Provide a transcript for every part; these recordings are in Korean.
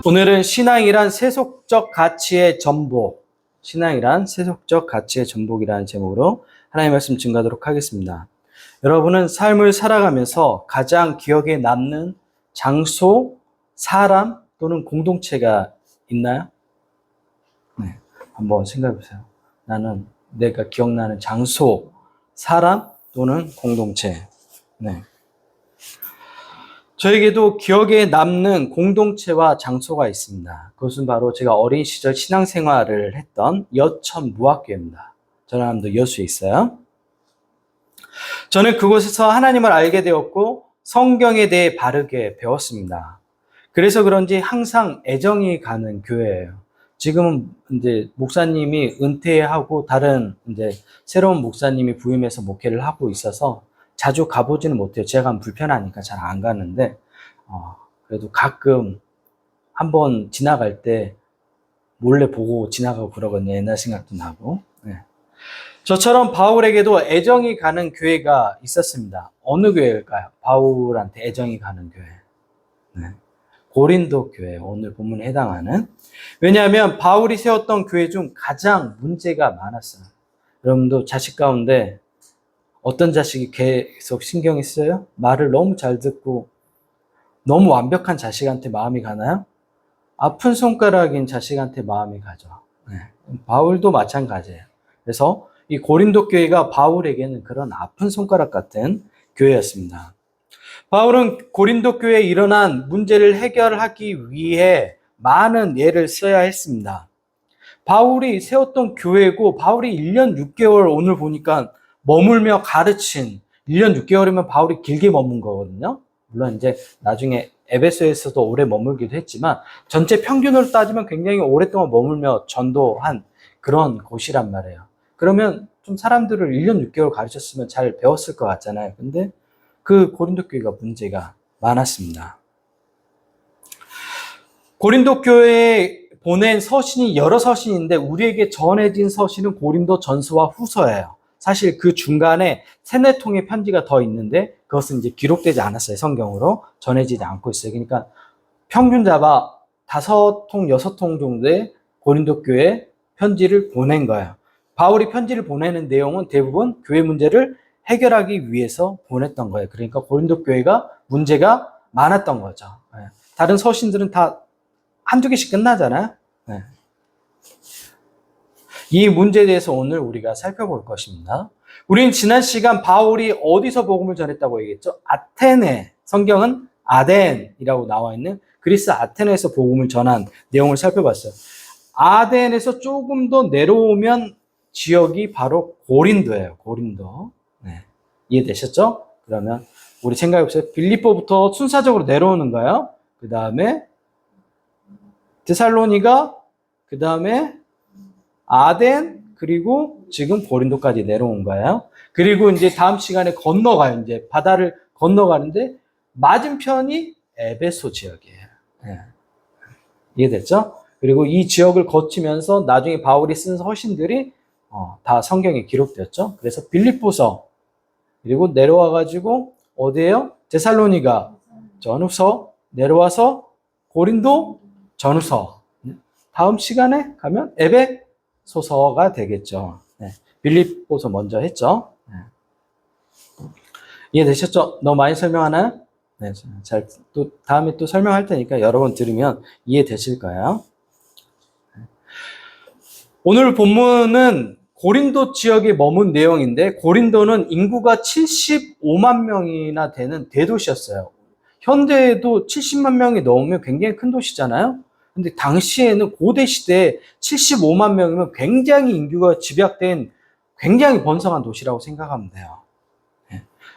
오늘은 신앙이란 세속적 가치의 전복, 신앙이란 세속적 가치의 전복이라는 제목으로 하나님의 말씀 증거하도록 하겠습니다. 여러분은 삶을 살아가면서 가장 기억에 남는 장소, 사람 또는 공동체가 있나요? 네, 한번 생각해 보세요. 나는 내가 기억나는 장소, 사람 또는 공동체. 네. 저에게도 기억에 남는 공동체와 장소가 있습니다. 그것은 바로 제가 어린 시절 신앙생활을 했던 여천 무학교입니다. 전라남도 여수에 있어요. 저는 그곳에서 하나님을 알게 되었고 성경에 대해 바르게 배웠습니다. 그래서 그런지 항상 애정이 가는 교회예요. 지금은 이제 목사님이 은퇴하고 다른 이제 새로운 목사님이 부임해서 목회를 하고 있어서 자주 가보지는 못해요. 제가 가면 불편하니까 잘 안 가는데 그래도 가끔 한번 지나갈 때 몰래 보고 지나가고 그러거든요. 옛날 생각도 나고. 네. 저처럼 바울에게도 애정이 가는 교회가 있었습니다. 어느 교회일까요? 바울한테 애정이 가는 교회. 네. 고린도 교회, 오늘 본문에 해당하는. 왜냐하면 바울이 세웠던 교회 중 가장 문제가 많았어요. 여러분도 자식 가운데 어떤 자식이 계속 신경이 쓰여요? 말을 너무 잘 듣고 너무 완벽한 자식한테 마음이 가나요? 아픈 손가락인 자식한테 마음이 가죠. 네. 바울도 마찬가지예요. 그래서 이 고린도 교회가 바울에게는 그런 아픈 손가락 같은 교회였습니다. 바울은 고린도 교회에 일어난 문제를 해결하기 위해 많은 예를 써야 했습니다. 바울이 세웠던 교회고 바울이 1년 6개월 오늘 보니까 머물며 가르친 1년 6개월이면 바울이 길게 머문 거거든요. 물론 이제 나중에 에베소에서도 오래 머물기도 했지만 전체 평균으로 따지면 굉장히 오랫동안 머물며 전도한 그런 곳이란 말이에요. 그러면 좀 사람들을 1년 6개월 가르쳤으면 잘 배웠을 것 같잖아요. 근데 그 고린도 교회가 문제가 많았습니다. 고린도 교회에 보낸 서신이 여러 서신인데 우리에게 전해진 서신은 고린도 전서와 후서예요. 사실 그 중간에 3-4통의 편지가 더 있는데 그것은 이제 기록되지 않았어요. 성경으로 전해지지 않고 있어요. 그러니까 평균 잡아 5통, 6통 정도의 고린도 교회에 편지를 보낸 거예요. 바울이 편지를 보내는 내용은 대부분 교회 문제를 해결하기 위해서 보냈던 거예요. 그러니까 고린도 교회가 문제가 많았던 거죠. 다른 서신들은 다 한두 개씩 끝나잖아요. 이 문제에 대해서 오늘 우리가 살펴볼 것입니다. 우리는 지난 시간 바울이 어디서 복음을 전했다고 얘기했죠? 아테네, 성경은 아덴이라고 나와 있는 그리스 아테네에서 복음을 전한 내용을 살펴봤어요. 아덴에서 조금 더 내려오면 지역이 바로 고린도예요. 고린도. 네. 이해되셨죠? 그러면 우리 생각해보세요. 빌립보부터 순차적으로 내려오는 거예요. 그 다음에 데살로니가, 그 다음에 아덴, 그리고 지금 고린도까지 내려온 거예요. 그리고 이제 다음 시간에 건너가요. 이제 바다를 건너가는데 맞은편이 에베소 지역이에요. 네. 이해됐죠? 그리고 이 지역을 거치면서 나중에 바울이 쓴 서신들이 다 성경에 기록되었죠. 그래서 빌립보서, 그리고 내려와가지고 어디에요? 데살로니가 전후서, 내려와서 고린도 전후서. 다음 시간에 가면 에베소서가 되겠죠. 네. 빌립보서 먼저 했죠. 네. 이해되셨죠? 너무 많이 설명하나요? 네, 또 다음에 또 설명할 테니까 여러 번 들으면 이해되실 거예요. 오늘 본문은 고린도 지역에 머문 내용인데 고린도는 인구가 75만 명이나 되는 대도시였어요. 현대에도 70만 명이 넘으면 굉장히 큰 도시잖아요. 근데 당시에는 고대 시대에 75만 명이면 굉장히 인구가 집약된 굉장히 번성한 도시라고 생각하면 돼요.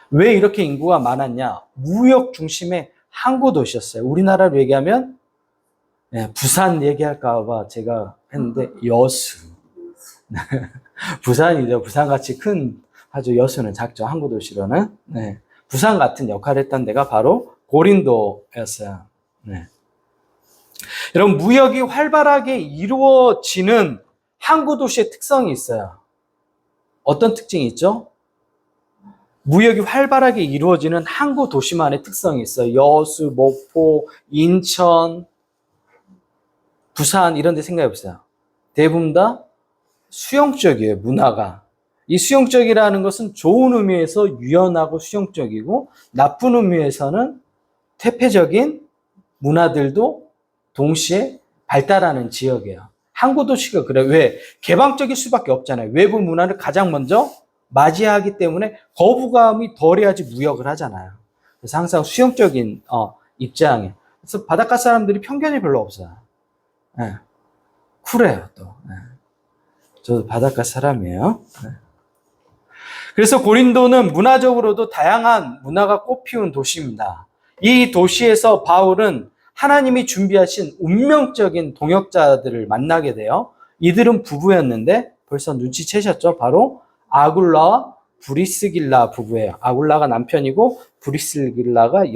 왜 이렇게 인구가 많았냐? 무역 중심의 항구 도시였어요. 우리나라로 얘기하면 부산 얘기할까 봐 제가 했는데 여수. 부산이죠. 부산같이 큰 아주 여수는 작죠. 항구 도시로는. 네. 부산 같은 역할을 했던 데가 바로 고린도였어요. 네. 여러분, 무역이 활발하게 이루어지는 항구 도시의 특성이 있어요. 어떤 특징이 있죠? 무역이 활발하게 이루어지는 항구 도시만의 특성이 있어요. 여수, 목포, 인천, 부산 이런 데 생각해 보세요. 대부분 다 수용적이에요, 문화가. 이 수용적이라는 것은 좋은 의미에서 유연하고 수용적이고 나쁜 의미에서는 퇴폐적인 문화들도 동시에 발달하는 지역이에요. 항구 도시가 그래. 왜? 개방적일 수밖에 없잖아요. 외부 문화를 가장 먼저 맞이하기 때문에 거부감이 덜해야지 무역을 하잖아요. 그래서 항상 수용적인 입장에. 그래서 바닷가 사람들이 편견이 별로 없어요. 네. 쿨해요 또. 네. 저도 바닷가 사람이에요. 네. 그래서 고린도는 문화적으로도 다양한 문화가 꽃피운 도시입니다. 이 도시에서 바울은 하나님이 준비하신 운명적인 동역자들을 만나게 돼요. 이들은 부부였는데 벌써 눈치채셨죠? 바로 아굴라와 브리스길라 부부예요. 아굴라가 남편이고 브리스길라가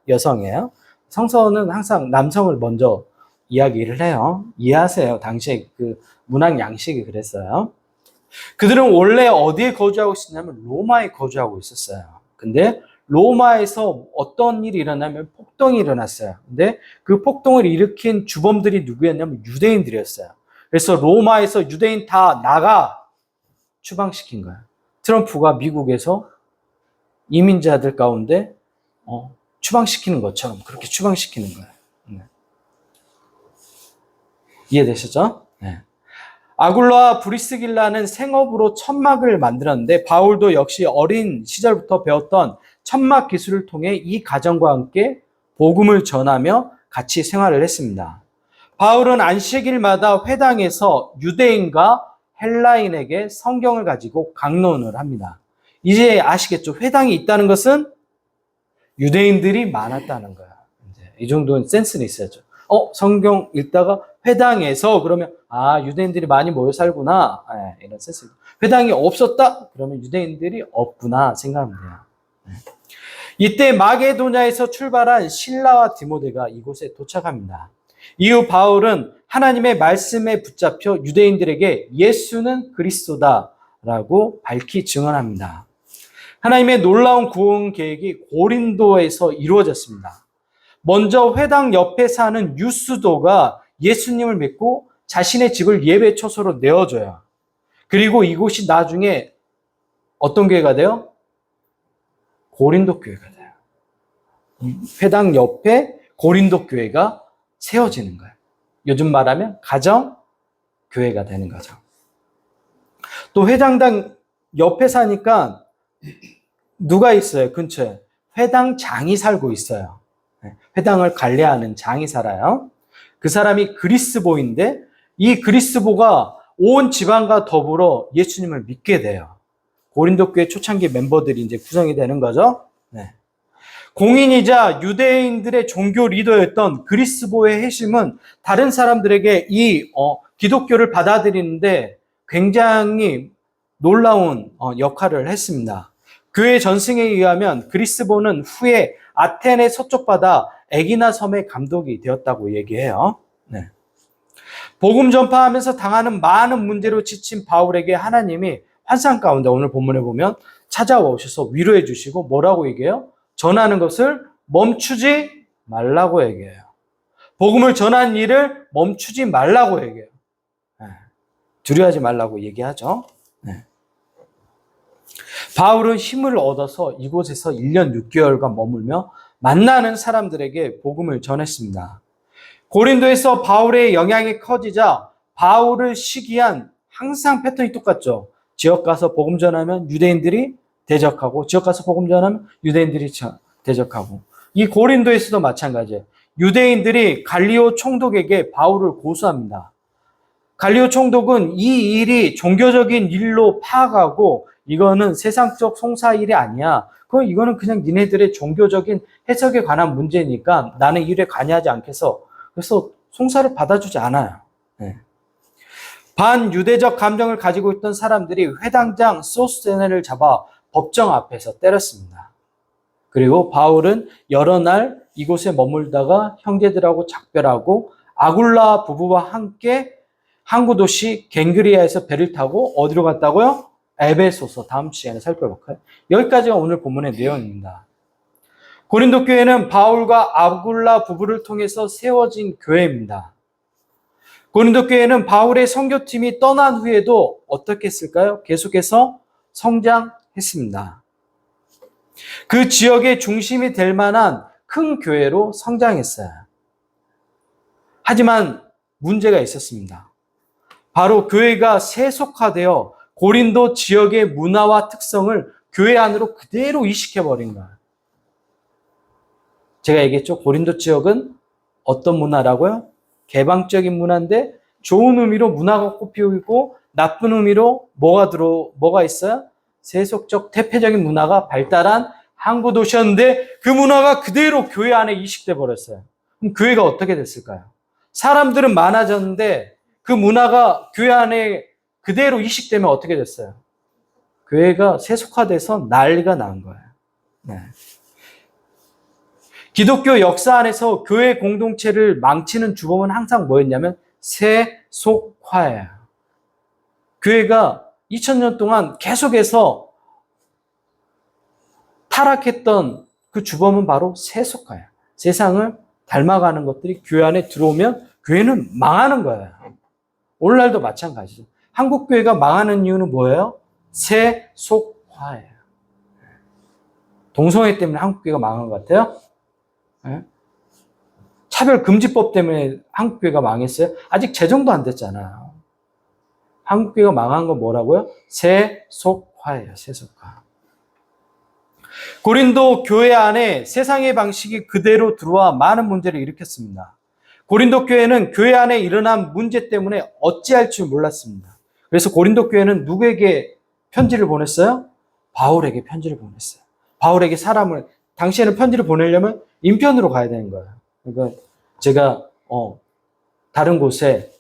여성이에요. 성서는 항상 남성을 먼저 이야기를 해요. 이해하세요. 당시에 그 문학 양식이 그랬어요. 그들은 원래 어디에 거주하고 있었냐면 로마에 거주하고 있었어요. 근데 로마에서 어떤 일이 일어나면 폭동이 일어났어요. 근데 그 폭동을 일으킨 주범들이 누구였냐면 유대인들이었어요. 그래서 로마에서 유대인 다 나가 추방시킨 거예요. 트럼프가 미국에서 이민자들 가운데 추방시키는 것처럼 그렇게 추방시키는 거예요. 네. 이해되셨죠? 네. 아굴라와 브리스길라는 생업으로 천막을 만들었는데 바울도 역시 어린 시절부터 배웠던 천막 기술을 통해 이 가정과 함께 복음을 전하며 같이 생활을 했습니다. 바울은 안식일마다 회당에서 유대인과 헬라인에게 성경을 가지고 강론을 합니다. 이제 아시겠죠? 회당이 있다는 것은 유대인들이 많았다는 거야. 이 정도는 센스는 있어야죠. 성경 읽다가 회당에서 그러면 유대인들이 많이 모여 살구나. 이런 센스. 회당이 없었다? 그러면 유대인들이 없구나 생각하면 돼요. 이때 마게도냐에서 출발한 실라와 디모데가 이곳에 도착합니다. 이후 바울은 하나님의 말씀에 붙잡혀 유대인들에게 예수는 그리스도다라고 밝히 증언합니다. 하나님의 놀라운 구원 계획이 고린도에서 이루어졌습니다. 먼저 회당 옆에 사는 유스도가 예수님을 믿고 자신의 집을 예배 처소로 내어줘요. 그리고 이곳이 나중에 어떤 교회가 돼요? 고린도 교회가 돼요. 회당 옆에 고린도 교회가 세워지는 거예요. 요즘 말하면 가정 교회가 되는 거죠. 또 회당당 옆에 사니까 누가 있어요? 근처에 회당장이 살고 있어요. 회당을 관리하는 장이 살아요. 그 사람이 그리스보인데 이 그리스보가 온 지방과 더불어 예수님을 믿게 돼요. 고린도 교회 초창기 멤버들이 이제 구성이 되는 거죠. 네. 공인이자 유대인들의 종교 리더였던 그리스보의 회심은 다른 사람들에게 이 기독교를 받아들이는데 굉장히 놀라운 역할을 했습니다. 그의 전승에 의하면 그리스보는 후에 아테네 서쪽 바다 에기나 섬의 감독이 되었다고 얘기해요. 네. 복음 전파하면서 당하는 많은 문제로 지친 바울에게 하나님이 환상 가운데 오늘 본문에 보면 찾아오셔서 위로해 주시고 뭐라고 얘기해요? 전하는 것을 멈추지 말라고 얘기해요. 복음을 전하는 일을 멈추지 말라고 얘기해요. 네. 두려워하지 말라고 얘기하죠. 네. 바울은 힘을 얻어서 이곳에서 1년 6개월간 머물며 만나는 사람들에게 복음을 전했습니다. 고린도에서 바울의 영향이 커지자 바울을 시기한 항상 패턴이 똑같죠. 지역 가서 복음 전하면 유대인들이 대적하고 지역 가서 복음 전하면 유대인들이 대적하고 이 고린도에서도 마찬가지예요. 유대인들이 갈리오 총독에게 바울을 고소합니다. 갈리오 총독은 이 일이 종교적인 일로 파악하고 이거는 세상적 송사 일이 아니야. 이거는 그냥 니네들의 종교적인 해석에 관한 문제니까 나는 이 일에 관여하지 않겠어. 그래서 송사를 받아주지 않아요. 네. 반유대적 감정을 가지고 있던 사람들이 회당장 소스테네를 잡아 법정 앞에서 때렸습니다. 그리고 바울은 여러 날 이곳에 머물다가 형제들하고 작별하고 아굴라 부부와 함께 항구 도시 갱그리아에서 배를 타고 어디로 갔다고요? 에베소서 다음 시간에 살펴볼까요? 여기까지가 오늘 본문의 내용입니다. 고린도 교회는 바울과 아굴라 부부를 통해서 세워진 교회입니다. 고린도 교회는 바울의 선교팀이 떠난 후에도 어떻게 했을까요? 계속해서 성장했습니다. 그 지역의 중심이 될 만한 큰 교회로 성장했어요. 하지만 문제가 있었습니다. 바로 교회가 세속화되어 고린도 지역의 문화와 특성을 교회 안으로 그대로 이식해버린 거예요. 제가 얘기했죠. 고린도 지역은 어떤 문화라고요? 개방적인 문화인데 좋은 의미로 문화가 꽃피우고 나쁜 의미로 뭐가 있어요? 세속적 태폐적인 문화가 발달한 항구 도시였는데 그 문화가 그대로 교회 안에 이식돼 버렸어요. 그럼 교회가 어떻게 됐을까요? 사람들은 많아졌는데 그 문화가 교회 안에 그대로 이식되면 어떻게 됐어요? 교회가 세속화돼서 난리가 난 거예요. 네. 기독교 역사 안에서 교회 공동체를 망치는 주범은 항상 뭐였냐면 세속화예요. 교회가 2000년 동안 계속해서 타락했던 그 주범은 바로 세속화예요. 세상을 닮아가는 것들이 교회 안에 들어오면 교회는 망하는 거예요. 오늘날도 마찬가지죠. 한국 교회가 망하는 이유는 뭐예요? 세속화예요. 동성애 때문에 한국 교회가 망한 것 같아요? 네? 차별금지법 때문에 한국 교회가 망했어요? 아직 제정도 안 됐잖아요. 한국 교회가 망한 건 뭐라고요? 세속화예요. 세속화. 고린도 교회 안에 세상의 방식이 그대로 들어와 많은 문제를 일으켰습니다. 고린도 교회는 교회 안에 일어난 문제 때문에 어찌할 줄 몰랐습니다. 그래서 고린도 교회는 누구에게 편지를 보냈어요? 바울에게 편지를 보냈어요. 바울에게 당시에는 편지를 보내려면 인편으로 가야 되는 거예요. 그러니까 제가 다른 곳에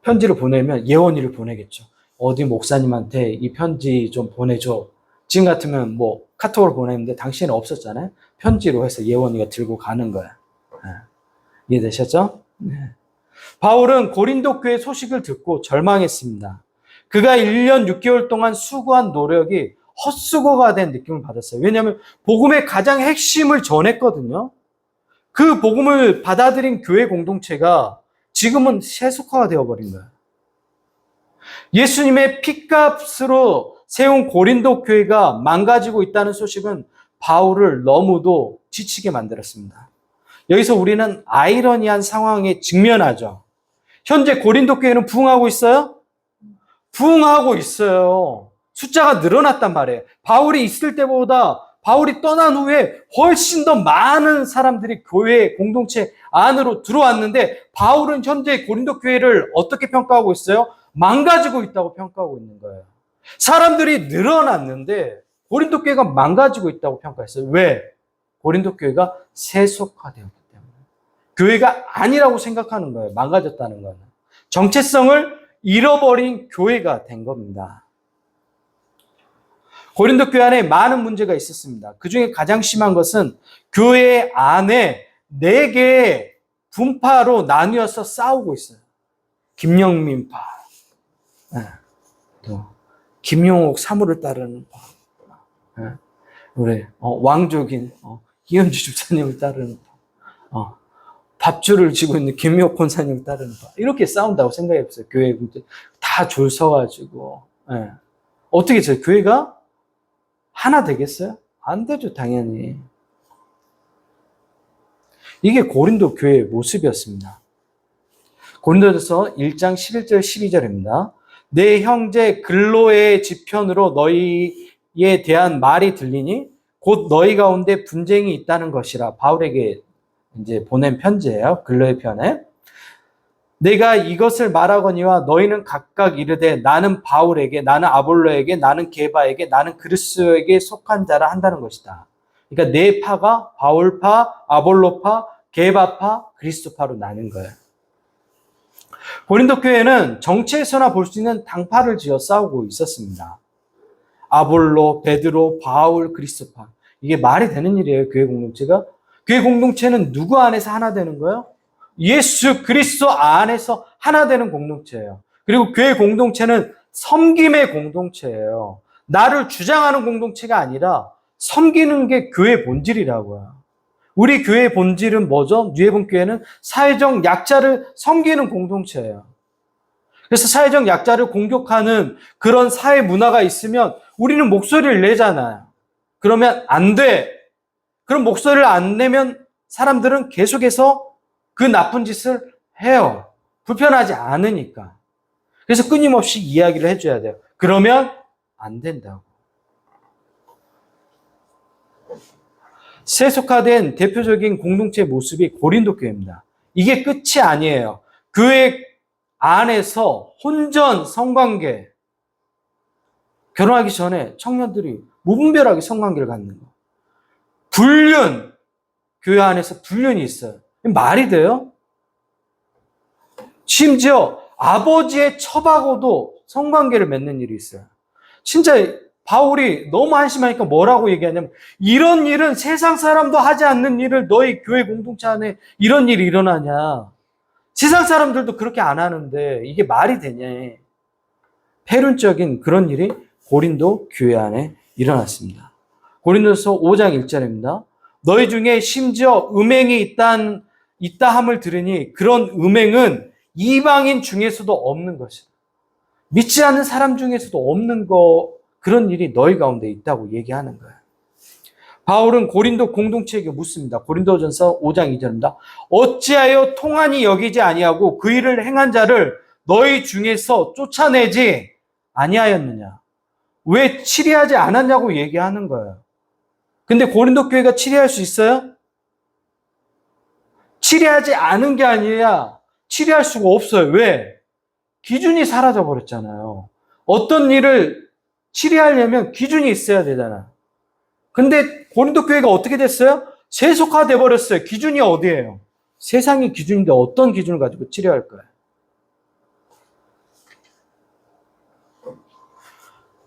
편지를 보내면 예원이를 보내겠죠. 어디 목사님한테 이 편지 좀 보내줘. 지금 같으면 뭐 카톡으로 보냈는데 당시에는 없었잖아요. 편지로 해서 예원이가 들고 가는 거예요. 네. 이해되셨죠? 네. 바울은 고린도 교회 소식을 듣고 절망했습니다. 그가 1년 6개월 동안 수고한 노력이 헛수고가 된 느낌을 받았어요. 왜냐하면 복음의 가장 핵심을 전했거든요. 그 복음을 받아들인 교회 공동체가 지금은 세속화가 되어버린 거예요. 예수님의 핏값으로 세운 고린도 교회가 망가지고 있다는 소식은 바울을 너무도 지치게 만들었습니다. 여기서 우리는 아이러니한 상황에 직면하죠. 현재 고린도 교회는 부흥하고 있어요? 부흥하고 있어요. 숫자가 늘어났단 말이에요. 바울이 있을 때보다 바울이 떠난 후에 훨씬 더 많은 사람들이 교회 공동체 안으로 들어왔는데 바울은 현재 고린도 교회를 어떻게 평가하고 있어요? 망가지고 있다고 평가하고 있는 거예요. 사람들이 늘어났는데 고린도 교회가 망가지고 있다고 평가했어요. 왜? 고린도 교회가 세속화되었기 때문에. 교회가 아니라고 생각하는 거예요. 망가졌다는 거는. 정체성을 잃어버린 교회가 된 겁니다. 고린도 교회 안에 많은 문제가 있었습니다. 그 중에 가장 심한 것은 교회 안에 4개의 분파로 나뉘어서 싸우고 있어요. 김영민파, 또 김용옥 사무를 따르는 파, 우리 왕족인 이현주 집사님을 따르는 파, 밥줄을 쥐고 있는 김미옥 권사님을 따르는 파. 이렇게 싸운다고 생각해보세요. 교회 다 줄 서가지고. 어떻게 해서 교회가 하나 되겠어요? 안 되죠, 당연히. 이게 고린도 교회의 모습이었습니다. 고린도전서 1장 11절 12절입니다. 내 형제 글로의 지편으로 너희에 대한 말이 들리니 곧 너희 가운데 분쟁이 있다는 것이라. 바울에게 이제 보낸 편지예요. 글로의 편에. 내가 이것을 말하거니와 너희는 각각 이르되 나는 바울에게, 나는 아볼로에게, 나는 게바에게, 나는 그리스도에게 속한 자라 한다는 것이다. 그러니까 4파가 바울파, 아볼로파, 게바파, 그리스도파로 나눈 거예요. 고린도 교회는 정체에서나 볼 수 있는 당파를 지어 싸우고 있었습니다. 아볼로, 베드로, 바울, 그리스도파. 이게 말이 되는 일이에요, 교회 공동체가. 교회 공동체는 누구 안에서 하나 되는 거예요? 예수 그리스도 안에서 하나 되는 공동체예요. 그리고 교회 공동체는 섬김의 공동체예요. 나를 주장하는 공동체가 아니라 섬기는 게 교회 본질이라고요. 우리 교회의 본질은 뭐죠? 뉴헤븐교회는 사회적 약자를 섬기는 공동체예요. 그래서 사회적 약자를 공격하는 그런 사회 문화가 있으면 우리는 목소리를 내잖아요. 그러면 안 돼. 그럼 목소리를 안 내면 사람들은 계속해서 그 나쁜 짓을 해요. 불편하지 않으니까. 그래서 끊임없이 이야기를 해줘야 돼요. 그러면 안 된다고. 세속화된 대표적인 공동체 모습이 고린도 교회입니다. 이게 끝이 아니에요. 교회 안에서 혼전 성관계, 결혼하기 전에 청년들이 무분별하게 성관계를 갖는 거. 불륜, 교회 안에서 불륜이 있어요. 말이 돼요? 심지어 아버지의 첩하고도 성관계를 맺는 일이 있어요. 진짜 바울이 너무 한심하니까 뭐라고 얘기하냐면, 이런 일은 세상 사람도 하지 않는 일을 너희 교회 공동체 안에 이런 일이 일어나냐. 세상 사람들도 그렇게 안 하는데 이게 말이 되냐. 폐륜적인 그런 일이 고린도 교회 안에 일어났습니다. 고린도서 5장 1절입니다. 너희 중에 심지어 음행이 있다 함을 들으니 그런 음행은 이방인 중에서도 없는 것이다. 믿지 않는 사람 중에서도 없는 그런 일이 너희 가운데 있다고 얘기하는 거예요. 바울은 고린도 공동체에게 묻습니다. 고린도전서 5장 2절입니다. 어찌하여 통한이 여기지 아니하고 그 일을 행한 자를 너희 중에서 쫓아내지 아니하였느냐. 왜 치리하지 않았냐고 얘기하는 거예요. 근데 고린도 교회가 치리할 수 있어요? 치리하지 않은 게 아니라 치리할 수가 없어요. 왜? 기준이 사라져 버렸잖아요. 어떤 일을 치리하려면 기준이 있어야 되잖아. 근데 고린도 교회가 어떻게 됐어요? 세속화돼 버렸어요. 기준이 어디예요? 세상의 기준인데 어떤 기준을 가지고 치료할 거예요?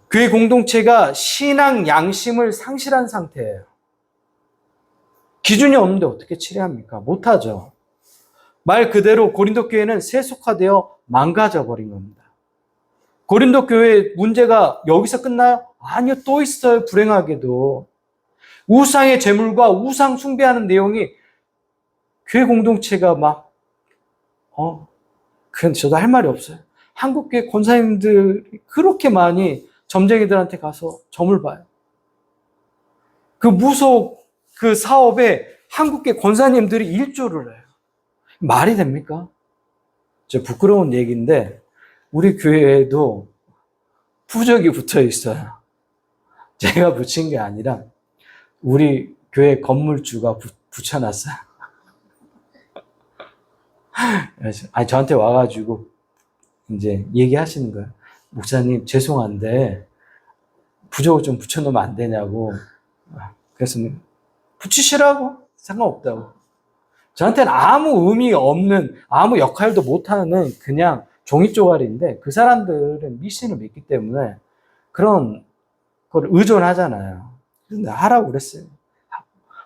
교회 공동체가 신앙 양심을 상실한 상태예요. 기준이 없는데 어떻게 치료합니까? 못하죠. 말 그대로 고린도 교회는 세속화되어 망가져 버린 겁니다. 고린도 교회 문제가 여기서 끝나요? 아니요, 또 있어요. 불행하게도. 우상의 제물과 우상 숭배하는 내용이 교회 공동체가 그건 저도 할 말이 없어요. 한국교회 권사님들이 그렇게 많이 점쟁이들한테 가서 점을 봐요. 그 무속 그 사업에 한국교회 권사님들이 일조를 해요. 말이 됩니까? 저 부끄러운 얘기인데 우리 교회에도 부적이 붙어 있어요. 제가 붙인 게 아니라 우리 교회 건물주가 붙여놨어요. 아니, 저한테 와가지고 이제 얘기하시는 거예요. 목사님, 죄송한데 부적을 좀 붙여놓으면 안 되냐고. 그래서 붙이시라고. 상관없다고. 저한테는 아무 의미 없는, 아무 역할도 못하는 그냥 종이 쪼가리인데 그 사람들은 미신을 믿기 때문에 그런 걸 의존하잖아요. 근데 하라고 그랬어요.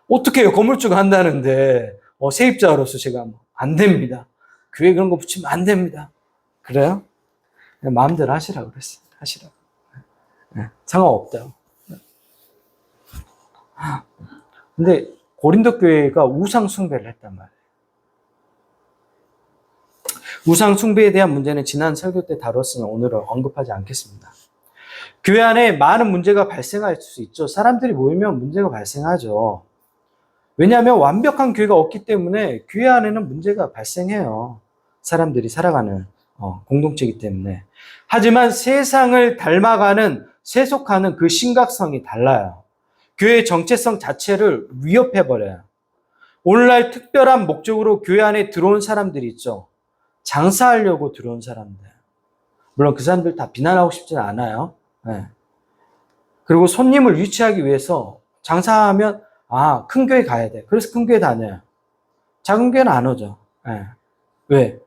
어떻게 해요? 건물주가 한다는데 세입자로서 제가 안 됩니다. 교회 그런 거 붙이면 안 됩니다. 그래요? 그냥 마음대로 하시라고 그랬어요. 하시라고. 네, 상관없다고. 근데 고린도 교회가 우상 숭배를 했단 말이에요. 우상 숭배에 대한 문제는 지난 설교 때 다뤘으니 오늘은 언급하지 않겠습니다. 교회 안에 많은 문제가 발생할 수 있죠. 사람들이 모이면 문제가 발생하죠. 왜냐하면 완벽한 교회가 없기 때문에 교회 안에는 문제가 발생해요. 사람들이 살아가는 공동체이기 때문에. 하지만 세상을 닮아가는 세속화는 그 심각성이 달라요. 교회의 정체성 자체를 위협해버려요. 오늘날 특별한 목적으로 교회 안에 들어온 사람들이 있죠. 장사하려고 들어온 사람들. 물론 그 사람들 다 비난하고 싶지는 않아요. 네. 그리고 손님을 유치하기 위해서 장사하면 큰 교회 가야 돼. 그래서 큰 교회 다녀요. 작은 교회는 안 오죠. 네. 왜?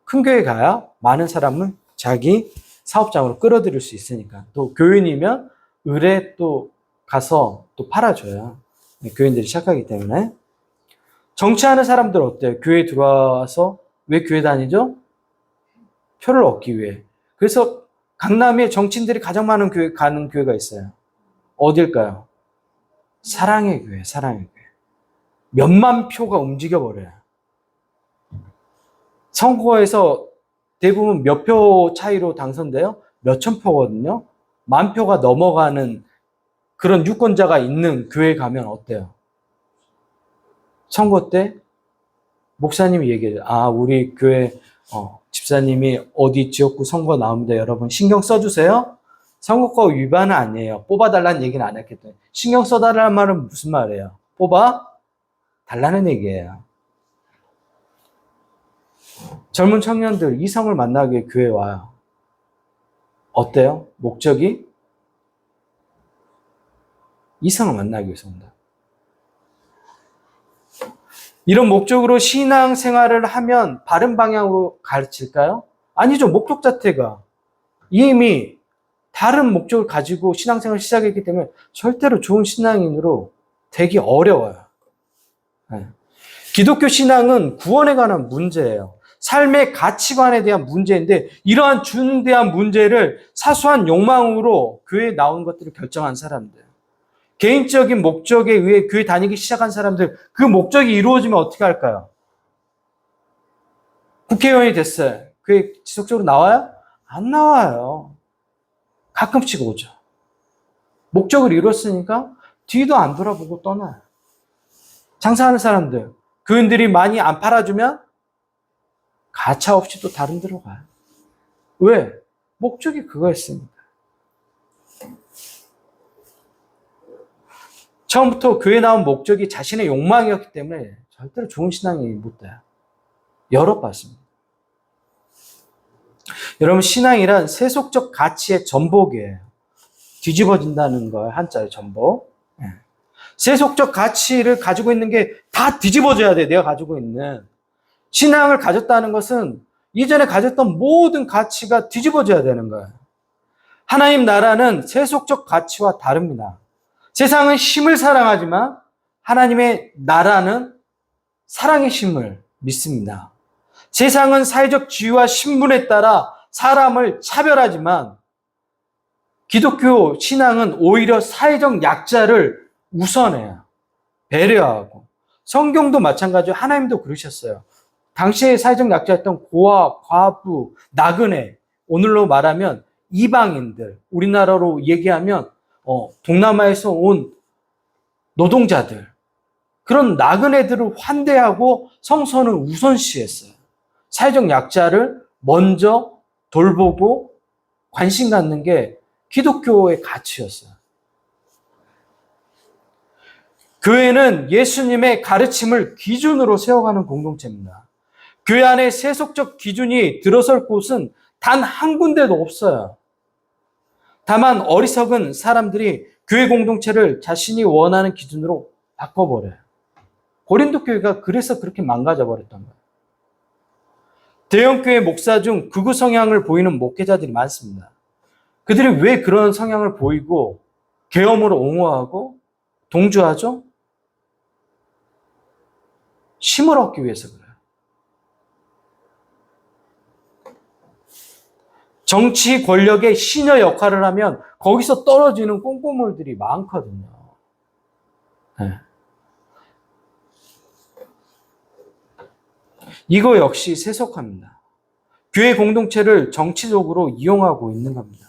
큰 교회 가야 많은 사람을 자기 사업장으로 끌어들일 수 있으니까. 또 교인이면 의뢰 또 가서 또 팔아줘요. 교인들이 시작하기 때문에. 정치하는 사람들 어때요? 교회에 들어와서 왜 교회 다니죠? 표를 얻기 위해. 그래서 강남에 정치인들이 가장 많은 교회 가는 교회가 있어요. 어딜까요? 사랑의 교회, 사랑의 교회. 몇만 표가 움직여버려요. 선거에서 대부분 몇 표 차이로 당선돼요? 몇천 표거든요. 만 표가 넘어가는 그런 유권자가 있는 교회 가면 어때요? 선거 때 목사님이 얘기해요. 아, 우리 교회 집사님이 어디 지역구 선거 나옵니다. 여러분 신경 써주세요. 선거법 위반은 아니에요. 뽑아달라는 얘기는 안 했거든요. 신경 써달라는 말은 무슨 말이에요? 뽑아달라는 얘기예요. 젊은 청년들 이성을 만나기 위해 교회에 와요. 어때요? 목적이? 이성을 만나기 위해서 온다. 이런 목적으로 신앙생활을 하면 바른 방향으로 가르칠까요? 아니죠. 목적 자체가 이미 다른 목적을 가지고 신앙생활을 시작했기 때문에 절대로 좋은 신앙인으로 되기 어려워요. 기독교 신앙은 구원에 관한 문제예요. 삶의 가치관에 대한 문제인데 이러한 중대한 문제를 사소한 욕망으로 교회에 나온 것들을 결정한 사람들, 개인적인 목적에 의해 교회 다니기 시작한 사람들, 그 목적이 이루어지면 어떻게 할까요? 국회의원이 됐어요. 교회 지속적으로 나와요? 안 나와요. 가끔씩 오죠. 목적을 이뤘으니까 뒤도 안 돌아보고 떠나요. 장사하는 사람들, 교인들이 많이 안 팔아주면 가차 없이 또 다른 데로 가요. 왜? 목적이 그거였으니까. 처음부터 교회 나온 목적이 자신의 욕망이었기 때문에 절대로 좋은 신앙이 못 돼요. 열어봤습니다. 여러분, 신앙이란 세속적 가치의 전복이에요. 뒤집어진다는 거예요. 한자의 전복. 세속적 가치를 가지고 있는 게 다 뒤집어져야 돼. 내가 가지고 있는. 신앙을 가졌다는 것은 이전에 가졌던 모든 가치가 뒤집어져야 되는 거예요. 하나님 나라는 세속적 가치와 다릅니다. 세상은 힘을 사랑하지만 하나님의 나라는 사랑의 힘을 믿습니다. 세상은 사회적 지위와 신분에 따라 사람을 차별하지만 기독교 신앙은 오히려 사회적 약자를 우선해요. 배려하고. 성경도 마찬가지로 하나님도 그러셨어요. 당시에 사회적 약자였던 고아, 과부, 나그네, 오늘로 말하면 이방인들, 우리나라로 얘기하면 동남아에서 온 노동자들, 그런 나그네들을 환대하고 성선을 우선시했어요. 사회적 약자를 먼저 돌보고 관심 갖는 게 기독교의 가치였어요. 교회는 예수님의 가르침을 기준으로 세워가는 공동체입니다. 교회 안에 세속적 기준이 들어설 곳은 단 한 군데도 없어요. 다만 어리석은 사람들이 교회 공동체를 자신이 원하는 기준으로 바꿔버려요. 고린도 교회가 그래서 그렇게 망가져 버렸던 거예요. 대형교회 목사 중 극우 성향을 보이는 목회자들이 많습니다. 그들이 왜 그런 성향을 보이고 계엄으로 옹호하고 동조하죠? 힘을 얻기 위해서 그래요. 정치 권력의 시녀 역할을 하면 거기서 떨어지는 꼼꼼물들이 많거든요. 네. 이거 역시 세속화입니다. 교회 공동체를 정치적으로 이용하고 있는 겁니다.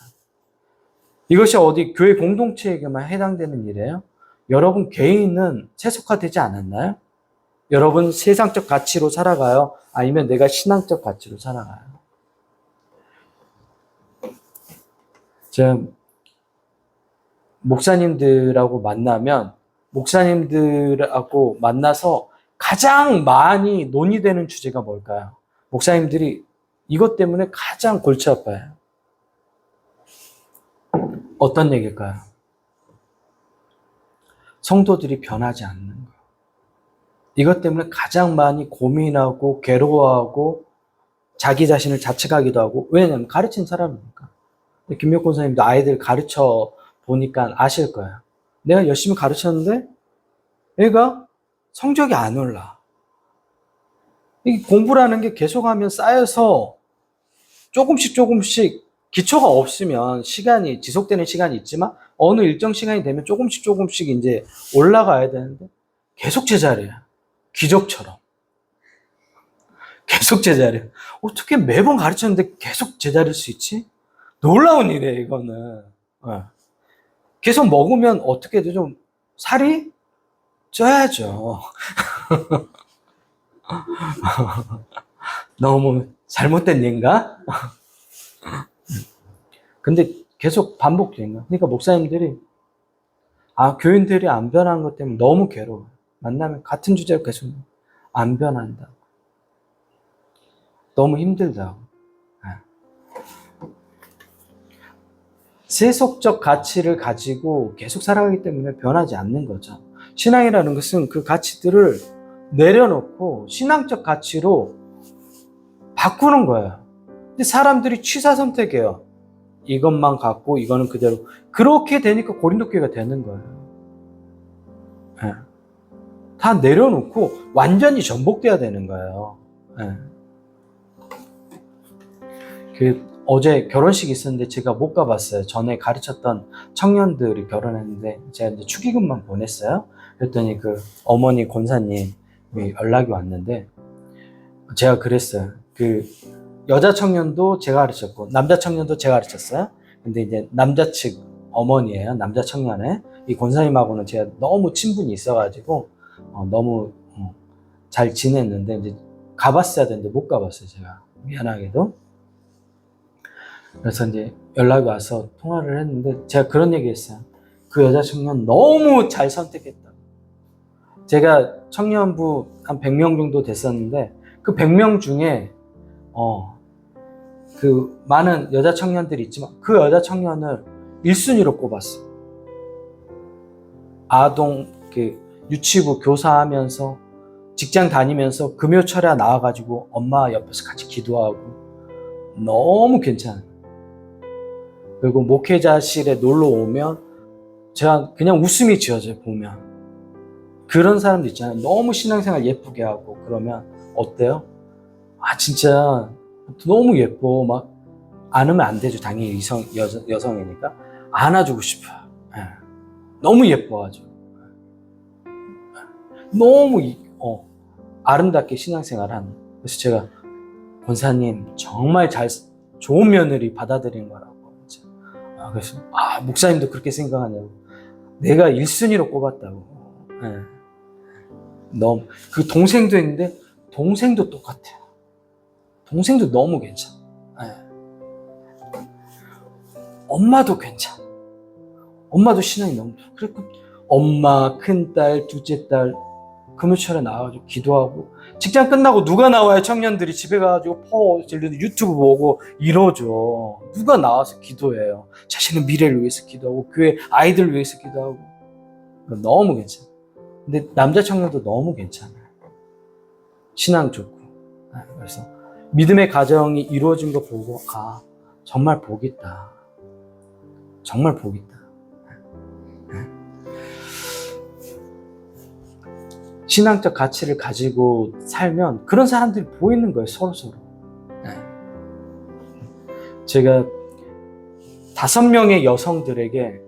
이것이 어디 교회 공동체에게만 해당되는 일이에요? 여러분 개인은 세속화되지 않았나요? 여러분 세상적 가치로 살아가요? 아니면 내가 신앙적 가치로 살아가요? 제가 목사님들하고 만나서 가장 많이 논의되는 주제가 뭘까요? 목사님들이 이것 때문에 가장 골치 아파요. 어떤 얘기일까요? 성도들이 변하지 않는 거. 이것 때문에 가장 많이 고민하고 괴로워하고 자기 자신을 자책하기도 하고, 왜냐하면 가르친 사람이니까. 김명곤 선생님도 아이들 가르쳐 보니까 아실 거예요. 내가 열심히 가르쳤는데 얘가 성적이 안 올라. 이 공부라는 게 계속하면 쌓여서 조금씩 기초가 없으면 지속되는 시간이 있지만 어느 일정 시간이 되면 조금씩 이제 올라가야 되는데 계속 제자리야. 기적처럼. 계속 제자리야. 어떻게 매번 가르쳤는데 계속 제자리일 수 있지? 놀라운 일이에요, 이거는. 계속 먹으면 어떻게 되죠? 살이 쪄야죠. 너무 잘못된 예인가? 근데 계속 반복되는 거야. 그러니까 목사님들이, 교인들이 안 변하는 것 때문에 너무 괴로워요. 만나면 같은 주제로 계속 안 변한다. 너무 힘들다고. 세속적 가치를 가지고 계속 살아가기 때문에 변하지 않는 거죠. 신앙이라는 것은 그 가치들을 내려놓고 신앙적 가치로 바꾸는 거예요. 근데 사람들이 취사선택해요. 이것만 갖고 이거는 그대로. 그렇게 되니까 고린도 교회가 되는 거예요. 다 내려놓고 완전히 전복돼야 되는 거예요. 어제 결혼식이 있었는데 제가 못 가봤어요. 전에 가르쳤던 청년들이 결혼했는데 제가 이제 축의금만 보냈어요. 그랬더니 그 어머니 권사님이 연락이 왔는데 제가 그랬어요. 그 여자 청년도 제가 가르쳤고 남자 청년도 제가 가르쳤어요. 근데 이제 남자 측 어머니예요. 남자 청년에 이 권사님하고는 제가 너무 친분이 있어가지고 너무 잘 지냈는데 이제 가봤어야 되는데 못 가봤어요. 제가 미안하게도. 그래서 이제 연락이 와서 통화를 했는데 제가 그런 얘기 했어요. 그 여자 청년 너무 잘 선택했다고. 제가 청년부 한 100명 정도 됐었는데 그 100명 중에 그 많은 여자 청년들이 있지만 그 여자 청년을 1순위로 꼽았어요. 아동 유치부 교사하면서 직장 다니면서 금요철에 나와가지고 엄마 옆에서 같이 기도하고 너무 괜찮아요. 그리고 목회자실에 놀러 오면 제가 그냥 웃음이 지어져요. 보면 그런 사람도 있잖아요. 너무 신앙생활 예쁘게 하고 그러면 어때요? 진짜 너무 예뻐. 막 안으면 안 되죠. 당연히 여성이니까 안아주고 싶어요. 너무 예뻐하죠. 너무 아름답게 신앙생활하는. 그래서 제가 권사님 정말 좋은 며느리 받아들인 거라고. 그래서 목사님도 그렇게 생각하냐고. 내가 1순위로 꼽았다고. 너무 그 동생도 있는데 동생도 똑같아요. 동생도 너무 괜찮아. 엄마도 괜찮아. 엄마도 신앙이 너무 좋아. 그리고 엄마, 큰딸, 둘째딸 금요철에 나와가지고 기도하고 직장 끝나고 누가 나와요? 청년들이 집에 가가지고 유튜브 보고 이러죠. 누가 나와서 기도해요? 자신의 미래를 위해서 기도하고 교회 아이들을 위해서 기도하고. 너무 괜찮아. 근데 남자 청년도 너무 괜찮아요. 신앙 좋고. 그래서 믿음의 가정이 이루어진 거 보고 정말 복 있다. 정말 복 있다. 신앙적 가치를 가지고 살면 그런 사람들이 보이는 거예요. 서로서로. 제가 5명의 여성들에게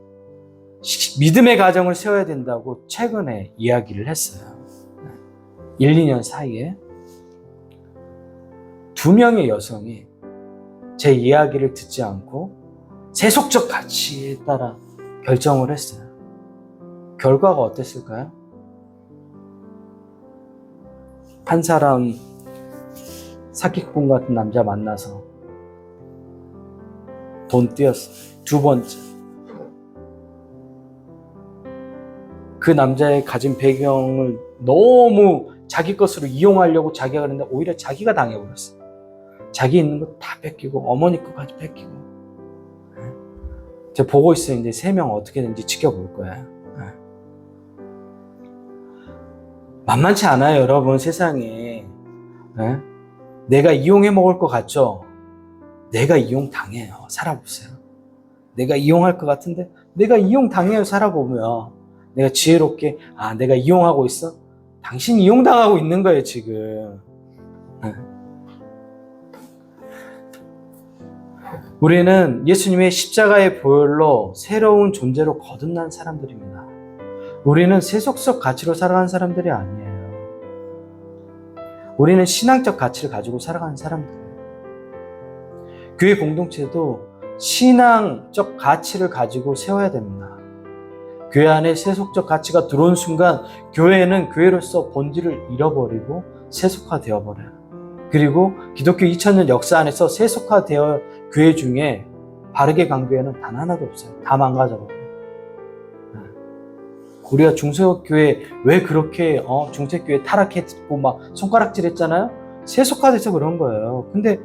믿음의 가정을 세워야 된다고 최근에 이야기를 했어요. 1, 2년 사이에 2명의 여성이 제 이야기를 듣지 않고 세속적 가치에 따라 결정을 했어요. 결과가 어땠을까요? 한 사람 사기꾼 같은 남자 만나서 돈 띄었어요. 2번째. 그 남자의 가진 배경을 너무 자기 것으로 이용하려고 자기가 그랬는데 오히려 자기가 당해버렸어요. 자기 있는 거 다 뺏기고 어머니 것까지 뺏기고. 제가 보고 있어요. 이제 3명 어떻게든지 지켜볼 거예요. 만만치 않아요, 여러분. 세상에. 내가 이용해 먹을 것 같죠? 내가 이용당해요. 살아보세요. 내가 이용할 것 같은데 내가 이용당해요. 살아보면. 내가 지혜롭게 내가 이용하고 있어? 당신 이용당하고 있는 거예요, 지금. 우리는 예수님의 십자가의 보혈로 새로운 존재로 거듭난 사람들입니다. 우리는 세속적 가치로 살아가는 사람들이 아니에요. 우리는 신앙적 가치를 가지고 살아가는 사람들이에요. 교회 공동체도 신앙적 가치를 가지고 세워야 됩니다. 교회 안에 세속적 가치가 들어온 순간 교회는 교회로서 본질을 잃어버리고 세속화되어 버려요. 그리고 기독교 2000년 역사 안에서 세속화되어 교회 중에 바르게 간 교회는 단 하나도 없어요. 다 망가져버려요. 우리가 중세교회 왜 그렇게 중세교회 타락했고 막 손가락질했잖아요. 세속화돼서 그런 거예요. 근데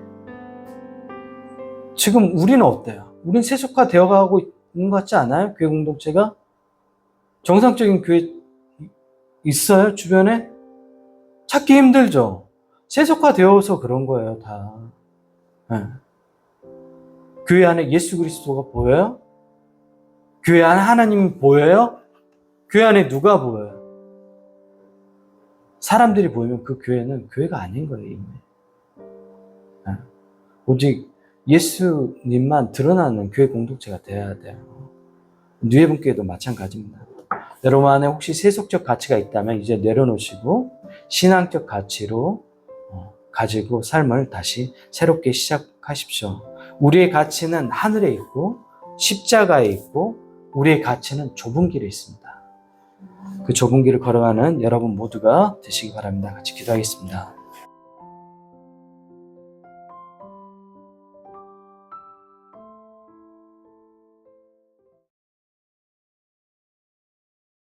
지금 우리는 어때요? 우린 세속화되어 가고 있는 것 같지 않아요? 교회 공동체가? 정상적인 교회 있어요? 주변에? 찾기 힘들죠? 세속화되어서 그런 거예요, 다. 네. 교회 안에 예수 그리스도가 보여요? 교회 안에 하나님이 보여요? 교회 안에 누가 보여요? 사람들이 보이면 그 교회는 교회가 아닌 거예요, 이미. 네. 오직 예수님만 드러나는 교회 공동체가 되어야 돼요. 뉴에분교회도 마찬가지입니다. 여러분 안에 혹시 세속적 가치가 있다면 이제 내려놓으시고 신앙적 가치로 가지고 삶을 다시 새롭게 시작하십시오. 우리의 가치는 하늘에 있고 십자가에 있고 우리의 가치는 좁은 길에 있습니다. 그 좁은 길을 걸어가는 여러분 모두가 되시기 바랍니다. 같이 기도하겠습니다.